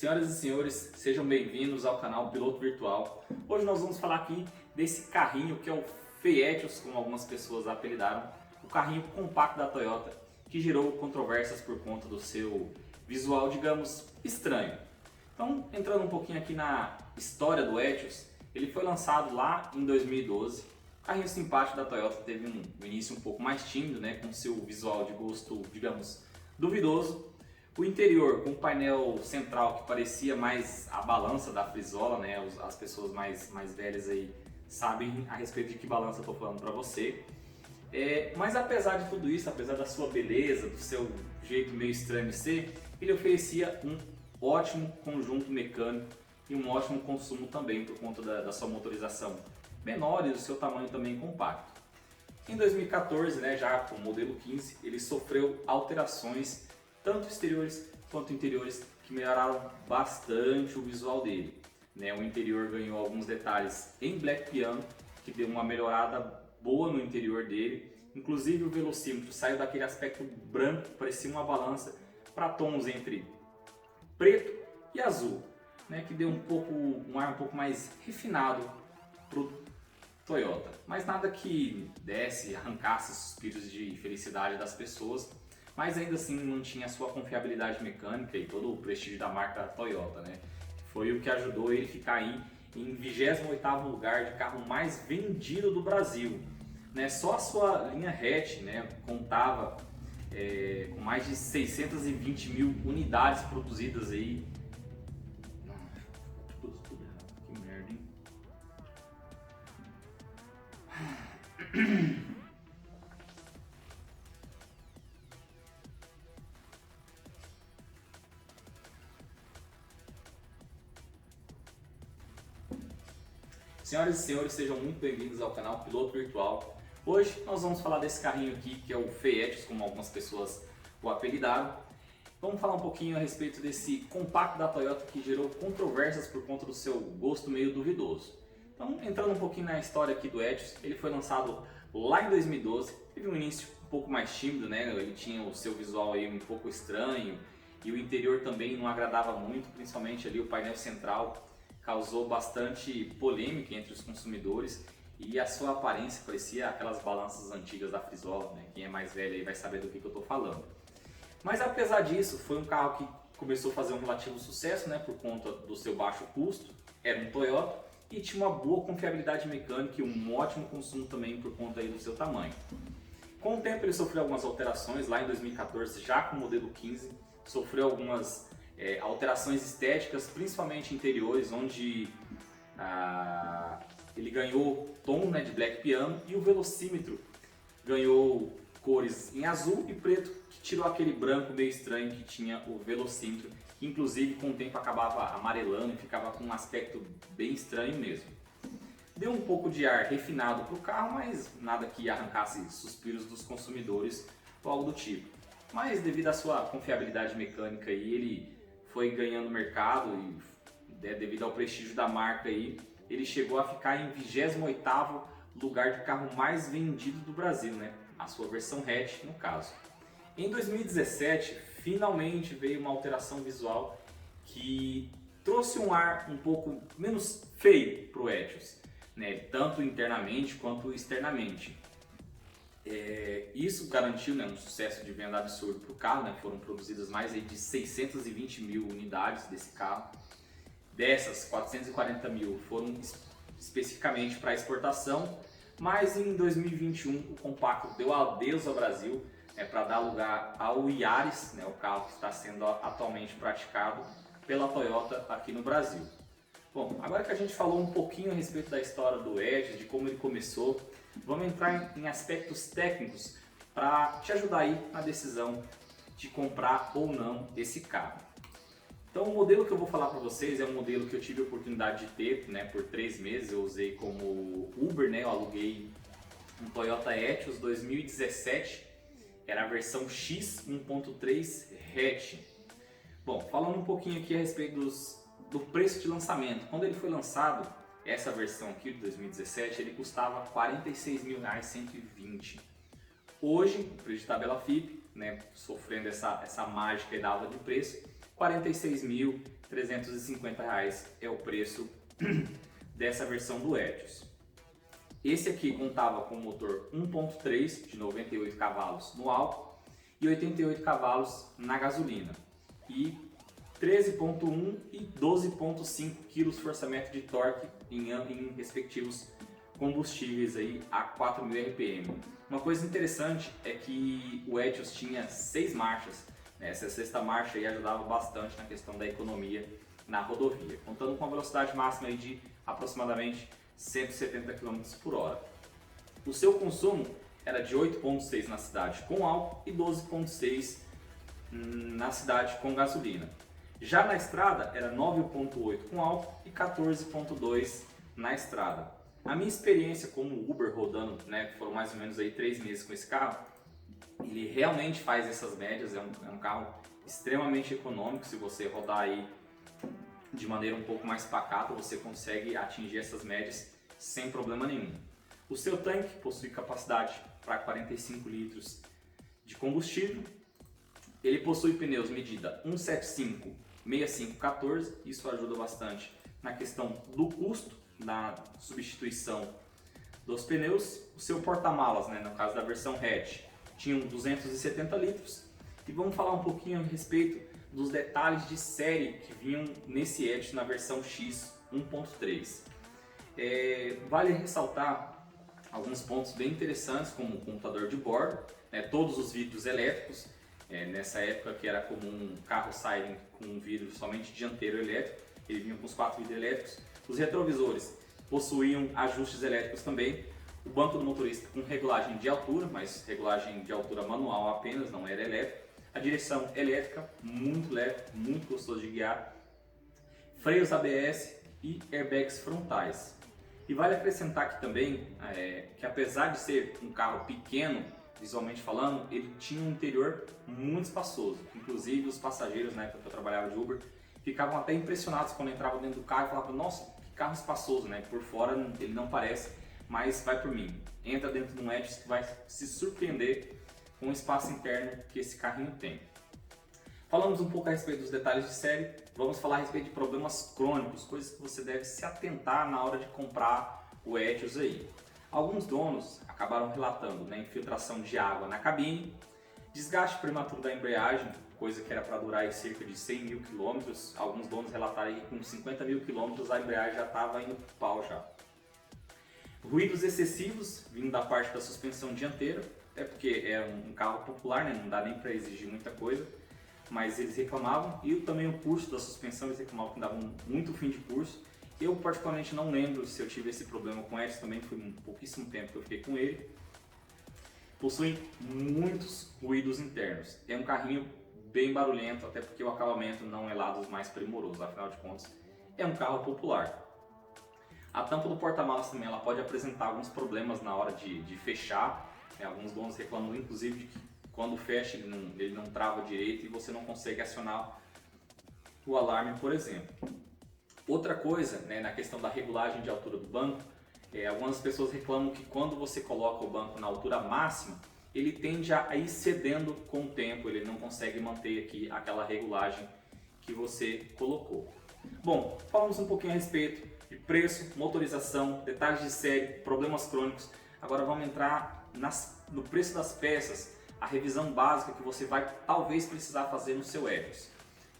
Senhoras e senhores, sejam bem-vindos ao canal Piloto Virtual. Hoje nós vamos falar aqui desse carrinho que é o Feietios, como algumas pessoas apelidaram, o carrinho compacto da Toyota, que gerou controvérsias por conta do seu visual, digamos, estranho. Então, entrando um pouquinho aqui na história do Etios, ele foi lançado lá em 2012. O carrinho simpático da Toyota teve um início um pouco mais tímido, né, com seu visual de gosto, digamos, duvidoso. O interior com um painel central que parecia mais a balança da Frisola, né? As pessoas mais velhas aí sabem a respeito de que balança eu estou falando para você. Mas apesar de tudo isso, apesar da sua beleza, do seu jeito meio estranho de ser, ele oferecia um ótimo conjunto mecânico e um ótimo consumo também por conta da sua motorização menor e do seu tamanho também compacto. Em 2014, né, já com o modelo 15, ele sofreu alterações tanto exteriores quanto interiores que melhoraram bastante o visual dele. Né? O interior ganhou alguns detalhes em Black Piano, que deu uma melhorada boa no interior dele. Inclusive o velocímetro saiu daquele aspecto branco, parecia uma balança, para tons entre preto e azul, né? Que deu um ar um pouco mais refinado para o Toyota. Mas nada que desse, arrancasse suspiros de felicidade das pessoas. Mas ainda assim mantinha a sua confiabilidade mecânica e todo o prestígio da marca Toyota, né? Foi o que ajudou ele a ficar aí em 28º lugar de carro mais vendido do Brasil. Né? Só a sua linha hatch, né, contava com mais de 620 mil unidades produzidas aí. Tudo errado, que merda, hein? Senhoras e senhores, sejam muito bem-vindos ao canal Piloto Virtual. Hoje nós vamos falar desse carrinho aqui, que é o Feietios, como algumas pessoas o apelidaram. Vamos falar um pouquinho a respeito desse compacto da Toyota que gerou controvérsias por conta do seu gosto meio duvidoso. Então, entrando um pouquinho na história aqui do Etios, ele foi lançado lá em 2012, teve um início um pouco mais tímido, né? Ele tinha o seu visual aí um pouco estranho e o interior também não agradava muito, principalmente ali o painel central. Causou bastante polêmica entre os consumidores e a sua aparência parecia aquelas balanças antigas da Frisola, né? Quem é mais velho aí vai saber do que eu estou falando. Mas apesar disso, foi um carro que começou a fazer um relativo sucesso, né? Por conta do seu baixo custo, era um Toyota e tinha uma boa confiabilidade mecânica e um ótimo consumo também por conta aí do seu tamanho. Com o tempo ele sofreu algumas alterações, lá em 2014 já com o modelo 15, sofreu algumas alterações estéticas, principalmente interiores, onde ele ganhou tom, né, de Black Piano e o velocímetro ganhou cores em azul e preto, que tirou aquele branco meio estranho que tinha o velocímetro, que inclusive com o tempo acabava amarelando e ficava com um aspecto bem estranho mesmo. Deu um pouco de ar refinado para o carro, mas nada que arrancasse suspiros dos consumidores ou algo do tipo. Mas devido à sua confiabilidade mecânica aí, ele foi ganhando mercado e devido ao prestígio da marca aí, ele chegou a ficar em 28º lugar de carro mais vendido do Brasil, né? A sua versão hatch no caso. Em 2017, finalmente veio uma alteração visual que trouxe um ar um pouco menos feio para o Etios, né? Tanto internamente quanto externamente. Isso garantiu, né, um sucesso de venda absurdo para o carro, né? Foram produzidas mais de 620 mil unidades desse carro. Dessas, 440 mil foram especificamente para exportação, mas em 2021 o compacto deu adeus ao Brasil, para dar lugar ao Yaris, né, o carro que está sendo atualmente praticado pela Toyota aqui no Brasil. Bom, agora que a gente falou um pouquinho a respeito da história do Etios, de como ele começou, vamos entrar em aspectos técnicos para te ajudar aí na decisão de comprar ou não esse carro. Então o modelo que eu vou falar para vocês é um modelo que eu tive a oportunidade de ter, né, por 3 meses, eu usei como Uber, né, eu aluguei um Toyota Etios 2017, era a versão X 1.3 hatch. Bom, falando um pouquinho aqui a respeito do preço de lançamento, quando ele foi lançado, essa versão aqui de 2017, ele custava R$ 46.120. Hoje, o preço de tabela FIP, né, sofrendo essa mágica da alta de preço. R$ 46.350 é o preço dessa versão do Etios. Esse aqui contava com motor 1.3 de 98 cavalos no álcool e 88 cavalos na gasolina e 13.1 e 12.5 kgfm de torque em respectivos combustíveis aí a 4.000 RPM. Uma coisa interessante é que o Etios tinha 6 marchas, né? Essa sexta marcha aí ajudava bastante na questão da economia na rodovia, contando com a velocidade máxima aí de aproximadamente 170 km por hora. O seu consumo era de 8.6 na cidade com álcool e 12.6 na cidade com gasolina. Já na estrada era 9.8 com álcool e 14.2 na estrada. A minha experiência como Uber rodando, né, que foram mais ou menos aí 3 meses com esse carro, ele realmente faz essas médias, é um carro extremamente econômico. Se você rodar aí de maneira um pouco mais pacata, você consegue atingir essas médias sem problema nenhum. O seu tanque possui capacidade para 45 litros de combustível. Ele possui pneus medida 175/6514, isso ajuda bastante na questão do custo na substituição dos pneus. O seu porta-malas, né, no caso da versão hatch, tinham 270 litros. E vamos falar um pouquinho a respeito dos detalhes de série que vinham nesse Etios na versão X 1.3. Vale ressaltar alguns pontos bem interessantes, como o computador de bordo, né, todos os vidros elétricos. Nessa época que era comum um carro sair com um vidro somente dianteiro elétrico, ele vinha com os 4 vidros elétricos. Os retrovisores possuíam ajustes elétricos também. O banco do motorista com regulagem de altura, mas regulagem de altura manual apenas, não era elétrica. A direção elétrica, muito leve, muito gostoso de guiar. Freios ABS e airbags frontais. E vale acrescentar aqui também que apesar de ser um carro pequeno, visualmente falando, ele tinha um interior muito espaçoso. Inclusive os passageiros, na época que eu trabalhava de Uber, ficavam até impressionados quando entravam dentro do carro e falavam: nossa, que carro espaçoso, né? Por fora ele não parece, mas vai por mim. Entra dentro de um Etios que vai se surpreender com o espaço interno que esse carrinho tem. Falamos um pouco a respeito dos detalhes de série, vamos falar a respeito de problemas crônicos, coisas que você deve se atentar na hora de comprar o Etios aí. Alguns donos acabaram relatando, né, infiltração de água na cabine, desgaste prematuro da embreagem, coisa que era para durar aí cerca de 100 mil quilômetros. Alguns donos relataram que com 50 mil quilômetros a embreagem já estava indo pro pau já. Ruídos excessivos vindo da parte da suspensão dianteira, até porque é um carro popular, né, não dá nem para exigir muita coisa, mas eles reclamavam. E também o curso da suspensão, eles reclamavam que davam muito fim de curso. Eu particularmente não lembro se eu tive esse problema com Etios, também foi um pouquíssimo tempo que eu fiquei com ele. Possui muitos ruídos internos, é um carrinho bem barulhento, até porque o acabamento não é lá dos mais primorosos, afinal de contas é um carro popular. A tampa do porta-malas também ela pode apresentar alguns problemas na hora de fechar, né? Alguns donos reclamam inclusive de que quando fecha ele não trava direito e você não consegue acionar o alarme, por exemplo. Outra coisa, né, na questão da regulagem de altura do banco, algumas pessoas reclamam que quando você coloca o banco na altura máxima, ele tende a ir cedendo com o tempo, ele não consegue manter aqui aquela regulagem que você colocou. Bom, falamos um pouquinho a respeito de preço, motorização, detalhes de série, problemas crônicos. Agora vamos entrar no preço das peças, a revisão básica que você vai talvez precisar fazer no seu Etios.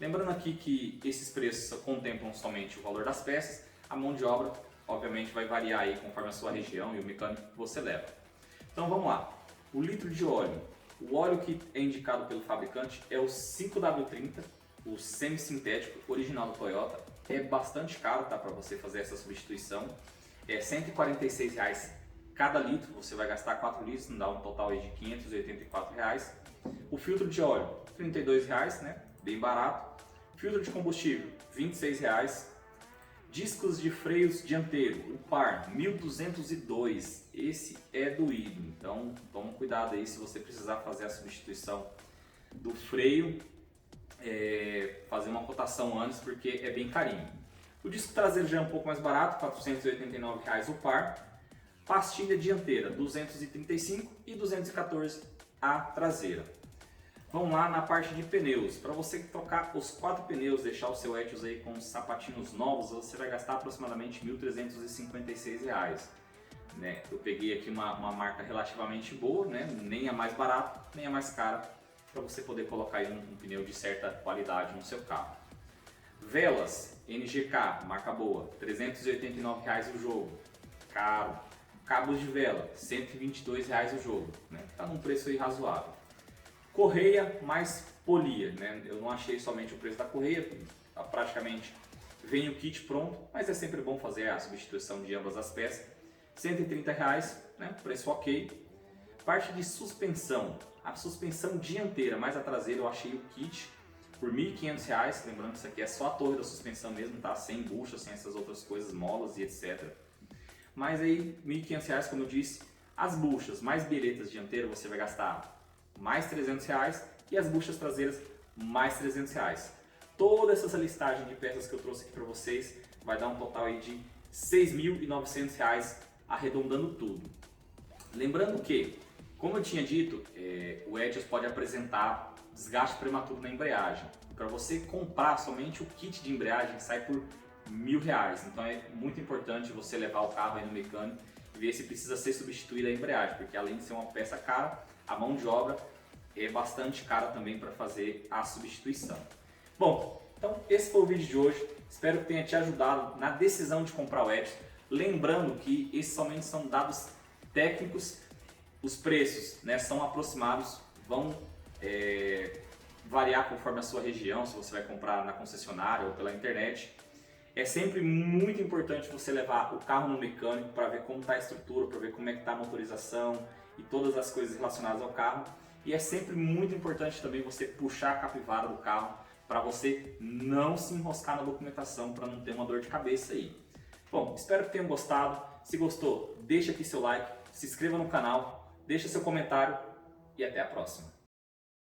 Lembrando aqui que esses preços contemplam somente o valor das peças, a mão de obra obviamente vai variar aí conforme a sua região e o mecânico que você leva. Então vamos lá, o litro de óleo. O óleo que é indicado pelo fabricante é o 5W30, o semi-sintético original do Toyota. É bastante caro, tá, para você fazer essa substituição. É R$ 146 cada litro, você vai gastar 4 litros, não dá um total aí de R$ 584. O filtro de óleo, R$ 32, né? Bem barato. Filtro de combustível, R$ 26. Discos de freios dianteiro, o par, 1202. Esse é doído, então toma cuidado aí se você precisar fazer a substituição do freio, fazer uma cotação antes, porque é bem carinho. O disco traseiro já é um pouco mais barato, R$ 489 o par. Pastilha dianteira, 235 e 214 a traseira. Vamos lá na parte de pneus. Para você trocar os 4 pneus, deixar o seu Etios aí com os sapatinhos novos, você vai gastar aproximadamente R$ 1.356. Né? Eu peguei aqui uma marca relativamente boa, né? Nem a mais barata, nem a mais cara, para você poder colocar aí um pneu de certa qualidade no seu carro. Velas NGK, marca boa, R$ 389 o jogo, caro. Cabos de vela, R$ 122 o jogo, né? Tá num preço aí razoável. Correia mais polia, né? Eu não achei somente o preço da correia, praticamente vem o kit pronto, mas é sempre bom fazer a substituição de ambas as peças. R$ 130, né? Preço ok. Parte de suspensão, a suspensão dianteira mais a traseira eu achei o kit por R$ 1.500, lembrando que isso aqui é só a torre da suspensão mesmo, tá? Sem bucha, sem essas outras coisas, molas e etc. Mas aí R$ 1.500, como eu disse, as buchas mais biletas dianteiras você vai gastar mais R$ 300 e as buchas traseiras mais R$ 300. Toda essa listagem de peças que eu trouxe aqui para vocês vai dar um total aí de R$ 6.900, arredondando tudo. Lembrando que, como eu tinha dito, o Etios pode apresentar desgaste prematuro na embreagem. Para você comprar somente o kit de embreagem sai por R$ 1.000. Então é muito importante você levar o carro aí no mecânico e ver se precisa ser substituída a embreagem, porque além de ser uma peça cara, a mão de obra é bastante cara também para fazer a substituição. Bom, então esse foi o vídeo de hoje. Espero que tenha te ajudado na decisão de comprar o Etios. Lembrando que esses somente são dados técnicos, os preços, né, são aproximados, vão variar conforme a sua região, se você vai comprar na concessionária ou pela internet. É sempre muito importante você levar o carro no mecânico para ver como está a estrutura, para ver como é que está a motorização e todas as coisas relacionadas ao carro. E é sempre muito importante também você puxar a capivara do carro para você não se enroscar na documentação, para não ter uma dor de cabeça aí. Bom, espero que tenham gostado. Se gostou, deixa aqui seu like, se inscreva no canal, deixa seu comentário e até a próxima.